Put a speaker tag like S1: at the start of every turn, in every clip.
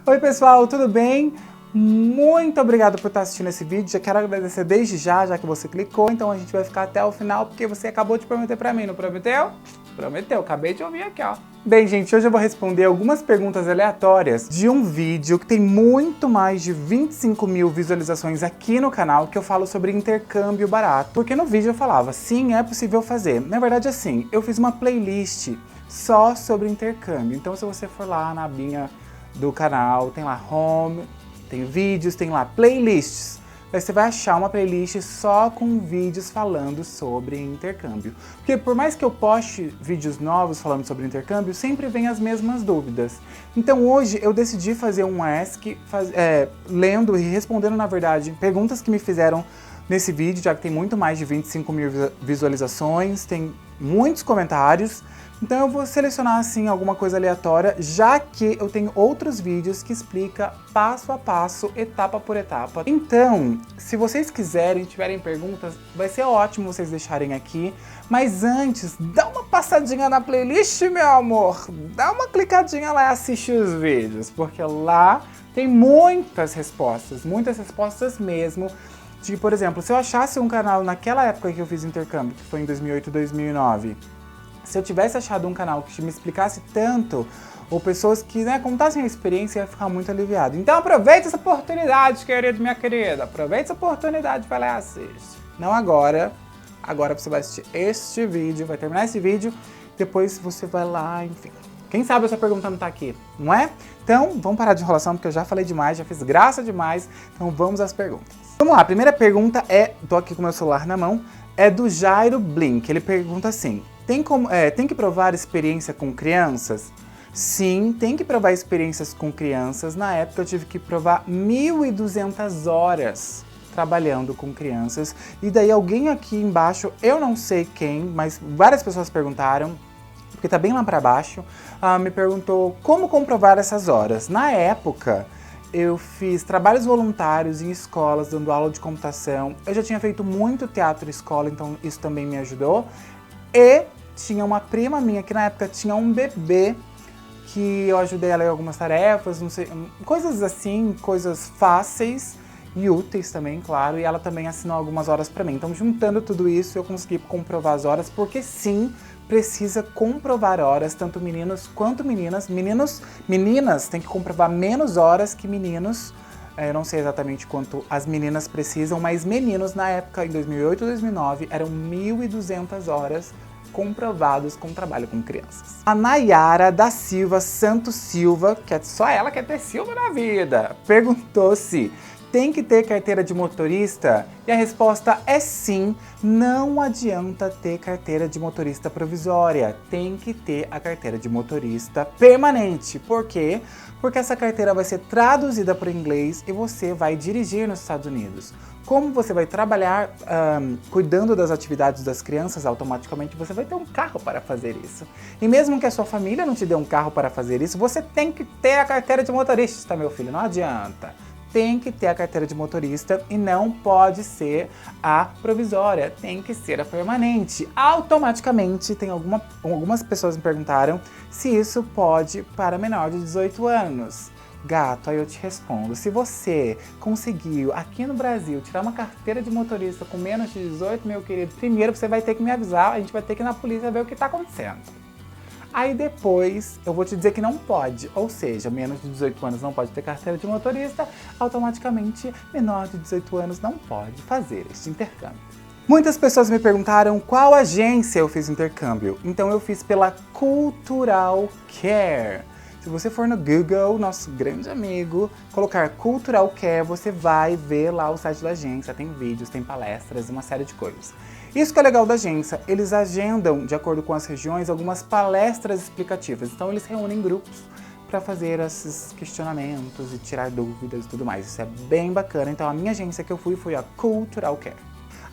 S1: Oi pessoal, tudo bem? Muito obrigado por estar assistindo esse vídeo. Já quero agradecer desde já que você clicou. Então a gente vai ficar até o final porque você acabou de prometer pra mim, não prometeu? Prometeu, acabei de ouvir aqui, ó. Bem, gente, hoje eu vou responder algumas perguntas aleatórias de um vídeo que tem muito mais de 25 mil visualizações aqui no canal, que eu falo sobre intercâmbio barato. Porque no vídeo eu falava, sim, é possível fazer. Na verdade, assim, eu fiz uma playlist só sobre intercâmbio. Então se você for lá na abinha do canal, tem lá Home, tem vídeos, tem lá playlists. Aí você vai achar uma playlist só com vídeos falando sobre intercâmbio. Porque por mais que eu poste vídeos novos falando sobre intercâmbio, sempre vem as mesmas dúvidas. Então hoje eu decidi fazer um Ask, lendo e respondendo, na verdade, perguntas que me fizeram nesse vídeo, já que tem muito mais de 25 mil visualizações, tem muitos comentários. Então eu vou selecionar assim alguma coisa aleatória, já que eu tenho outros vídeos que explica passo a passo, etapa por etapa. Então, se vocês quiserem, tiverem perguntas, vai ser ótimo vocês deixarem aqui. Mas antes, dá uma passadinha na playlist, meu amor! Dá uma clicadinha lá e assiste os vídeos, porque lá tem muitas respostas mesmo. De, por exemplo, se eu achasse um canal naquela época que eu fiz intercâmbio, que foi em 2008, 2009, se eu tivesse achado um canal que me explicasse tanto, ou pessoas que, contassem a experiência, eu ia ficar muito aliviado. Então aproveita essa oportunidade, querido, minha querida. Aproveita essa oportunidade e vai lá e assiste. Não agora. Agora você vai assistir este vídeo, vai terminar esse vídeo, depois você vai lá, enfim. Quem sabe essa pergunta não tá aqui, não é? Então, vamos parar de enrolação, porque eu já falei demais, já fiz graça demais. Então vamos às perguntas. Vamos lá, a primeira pergunta tô aqui com o meu celular na mão, é do Jairo Blink. Ele pergunta assim: tem que provar experiência com crianças? Sim, tem que provar experiências com crianças. Na época eu tive que provar 1.200 horas trabalhando com crianças. E daí alguém aqui embaixo, eu não sei quem, mas várias pessoas perguntaram, porque tá bem lá pra baixo, me perguntou como comprovar essas horas. Na época, eu fiz trabalhos voluntários em escolas, dando aula de computação. Eu já tinha feito muito teatro em escola, então isso também me ajudou. E tinha uma prima minha que na época tinha um bebê, que eu ajudei ela em algumas tarefas, não sei, coisas assim, coisas fáceis e úteis também, claro, e ela também assinou algumas horas pra mim. Então, juntando tudo isso, eu consegui comprovar as horas, porque sim, precisa comprovar horas, tanto meninos quanto meninas. Meninas têm que comprovar menos horas que meninos. Eu não sei exatamente quanto as meninas precisam, mas meninos na época, em 2008 e 2009, eram 1.200 horas comprovados com trabalho com crianças. A Nayara da Silva Santos Silva, que é só ela quer ter Silva na vida, perguntou se tem que ter carteira de motorista? E a resposta é sim, não adianta ter carteira de motorista provisória, tem que ter a carteira de motorista permanente. Por quê? Porque essa carteira vai ser traduzida para o inglês e você vai dirigir nos Estados Unidos. Como você vai trabalhar cuidando das atividades das crianças, automaticamente você vai ter um carro para fazer isso. E mesmo que a sua família não te dê um carro para fazer isso, você tem que ter a carteira de motorista, meu filho, não adianta. Tem que ter a carteira de motorista e não pode ser a provisória, tem que ser a permanente. Automaticamente, algumas pessoas me perguntaram se isso pode para menor de 18 anos. Gato, aí eu te respondo, se você conseguiu aqui no Brasil tirar uma carteira de motorista com menos de 18, meu querido, primeiro você vai ter que me avisar, a gente vai ter que ir na polícia ver o que está acontecendo. Aí depois eu vou te dizer que não pode, ou seja, menos de 18 anos não pode ter carteira de motorista, automaticamente menor de 18 anos não pode fazer este intercâmbio. Muitas pessoas me perguntaram qual agência eu fiz intercâmbio, então eu fiz pela Cultural Care. Se você for no Google, nosso grande amigo, colocar Cultural Care, você vai ver lá o site da agência, tem vídeos, tem palestras, uma série de coisas. Isso que é legal da agência, eles agendam, de acordo com as regiões, algumas palestras explicativas. Então eles reúnem grupos para fazer esses questionamentos e tirar dúvidas e tudo mais. Isso é bem bacana. Então a minha agência que eu fui foi a Cultural Care.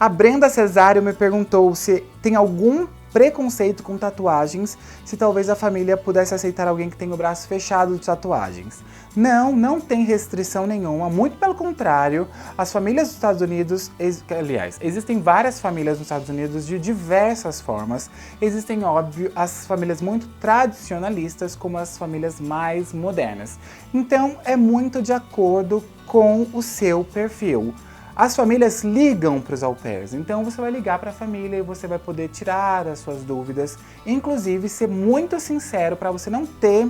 S1: A Brenda Cesário me perguntou se tem algum preconceito com tatuagens, se talvez a família pudesse aceitar alguém que tem o braço fechado de tatuagens. Não tem restrição nenhuma, muito pelo contrário, as famílias dos Estados Unidos, aliás, existem várias famílias nos Estados Unidos de diversas formas. Existem, óbvio, as famílias muito tradicionalistas, como as famílias mais modernas. Então, é muito de acordo com o seu perfil. As famílias ligam para os au pairs, então você vai ligar para a família e você vai poder tirar as suas dúvidas, inclusive ser muito sincero para você não ter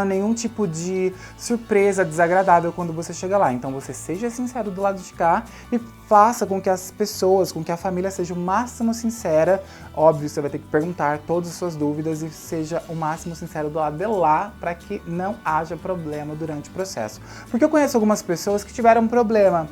S1: nenhum tipo de surpresa desagradável quando você chega lá. Então você seja sincero do lado de cá e faça com que as pessoas, com que a família seja o máximo sincera. Óbvio, você vai ter que perguntar todas as suas dúvidas e seja o máximo sincero do lado de lá para que não haja problema durante o processo. Porque eu conheço algumas pessoas que tiveram problema.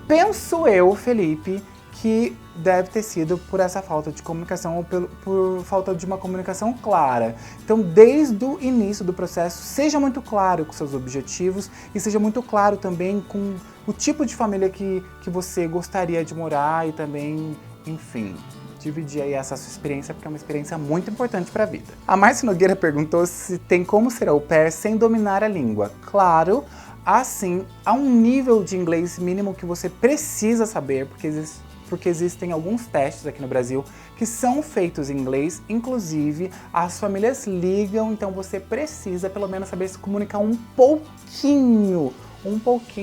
S1: Penso eu, Felipe, que deve ter sido por essa falta de comunicação ou por falta de uma comunicação clara. Então, desde o início do processo, seja muito claro com seus objetivos e seja muito claro também com o tipo de família que você gostaria de morar e também, enfim, dividir aí essa sua experiência, porque é uma experiência muito importante para a vida. A Márcia Nogueira perguntou se tem como ser au pair sem dominar a língua. Claro, assim, há um nível de inglês mínimo que você precisa saber, porque existem alguns testes aqui no Brasil que são feitos em inglês, inclusive as famílias ligam, então você precisa pelo menos saber se comunicar um pouquinho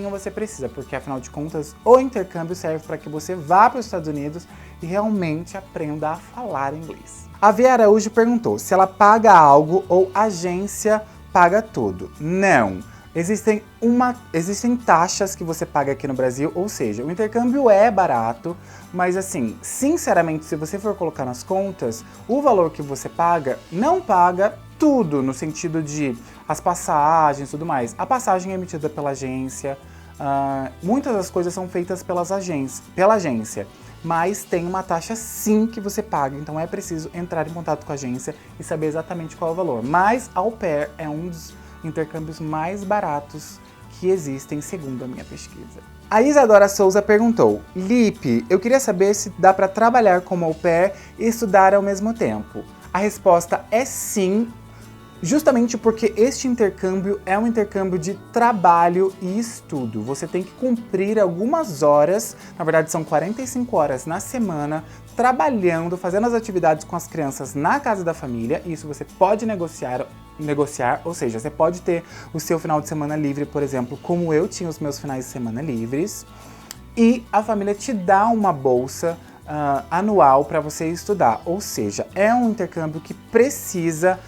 S1: você precisa, porque afinal de contas o intercâmbio serve para que você vá para os Estados Unidos e realmente aprenda a falar inglês. A Via Araújo perguntou se ela paga algo ou a agência paga tudo. Não. Existem taxas que você paga aqui no Brasil, ou seja, o intercâmbio é barato, mas assim, sinceramente, se você for colocar nas contas, o valor que você paga não paga tudo, no sentido de as passagens e tudo mais. A passagem é emitida pela agência, muitas das coisas são feitas pela agência, mas tem uma taxa sim que você paga, então é preciso entrar em contato com a agência e saber exatamente qual é o valor. Mas au pair é um dos intercâmbios mais baratos que existem, segundo a minha pesquisa. A Isadora Souza perguntou: Lipe, eu queria saber se dá para trabalhar como au pair e estudar ao mesmo tempo. A resposta é sim, justamente porque este intercâmbio é um intercâmbio de trabalho e estudo. Você tem que cumprir algumas horas, na verdade são 45 horas na semana, trabalhando, fazendo as atividades com as crianças na casa da família. Isso você pode negociar, ou seja, você pode ter o seu final de semana livre, por exemplo, como eu tinha os meus finais de semana livres, e a família te dá uma bolsa anual para você estudar. Ou seja, é um intercâmbio que precisa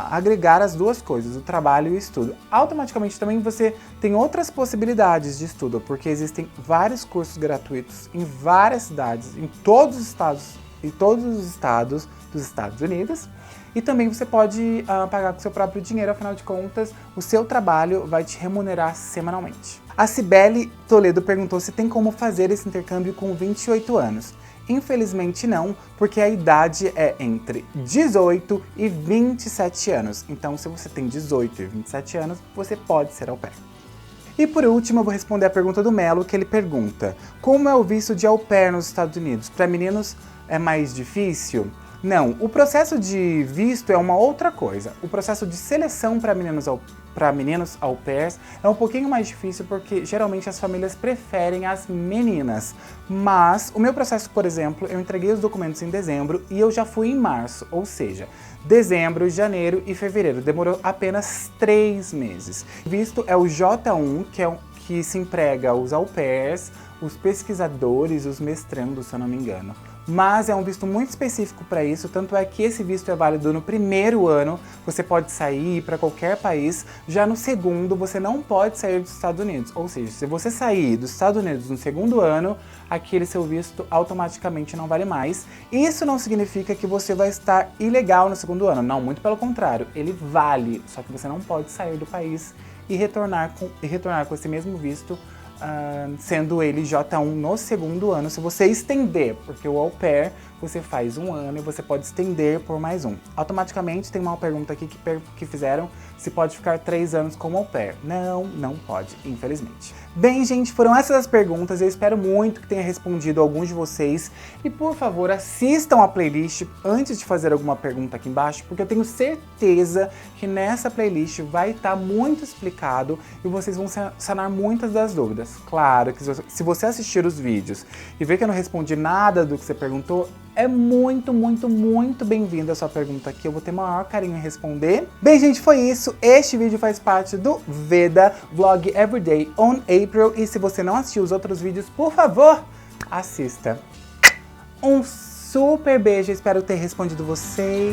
S1: agregar as duas coisas, o trabalho e o estudo. Automaticamente também você tem outras possibilidades de estudo, porque existem vários cursos gratuitos em várias cidades, em todos os estados dos Estados Unidos. E também você pode pagar com seu próprio dinheiro, afinal de contas, o seu trabalho vai te remunerar semanalmente. A Cibele Toledo perguntou se tem como fazer esse intercâmbio com 28 anos. Infelizmente não, porque a idade é entre 18 e 27 anos. Então, se você tem 18 e 27 anos, você pode ser au pair. E por último, eu vou responder a pergunta do Melo, que ele pergunta: como é o visto de au pair nos Estados Unidos? Para meninos é mais difícil? Não, o processo de visto é uma outra coisa. O processo de seleção para meninos au pairs é um pouquinho mais difícil, porque geralmente as famílias preferem as meninas. Mas o meu processo, por exemplo, eu entreguei os documentos em dezembro e eu já fui em março, ou seja, dezembro, janeiro e fevereiro. Demorou apenas 3 meses. O visto é o J1, que se emprega aos au pairs, os pesquisadores, os mestrandos, se eu não me engano. Mas é um visto muito específico para isso, tanto é que esse visto é válido no primeiro ano, você pode sair para qualquer país, já no segundo você não pode sair dos Estados Unidos. Ou seja, se você sair dos Estados Unidos no segundo ano, aquele seu visto automaticamente não vale mais. Isso não significa que você vai estar ilegal no segundo ano, não, muito pelo contrário, ele vale, só que você não pode sair do país e retornar com esse mesmo visto, sendo ele J1 no segundo ano, se você estender, porque o au pair você faz 1 ano e você pode estender por mais um. Automaticamente tem uma pergunta aqui que fizeram se pode ficar 3 anos como au pair. Não, não pode, infelizmente. Bem, gente, foram essas as perguntas. Eu espero muito que tenha respondido alguns de vocês. E, por favor, assistam a playlist antes de fazer alguma pergunta aqui embaixo, porque eu tenho certeza que nessa playlist vai estar muito explicado e vocês vão sanar muitas das dúvidas. Claro que se você assistir os vídeos e ver que eu não respondi nada do que você perguntou, é muito, muito, muito bem-vinda a sua pergunta aqui. Eu vou ter o maior carinho em responder. Bem, gente, foi isso. Este vídeo faz parte do Veda Vlog Everyday on April. E se você não assistiu os outros vídeos, por favor, assista. Um super beijo. Espero ter respondido você.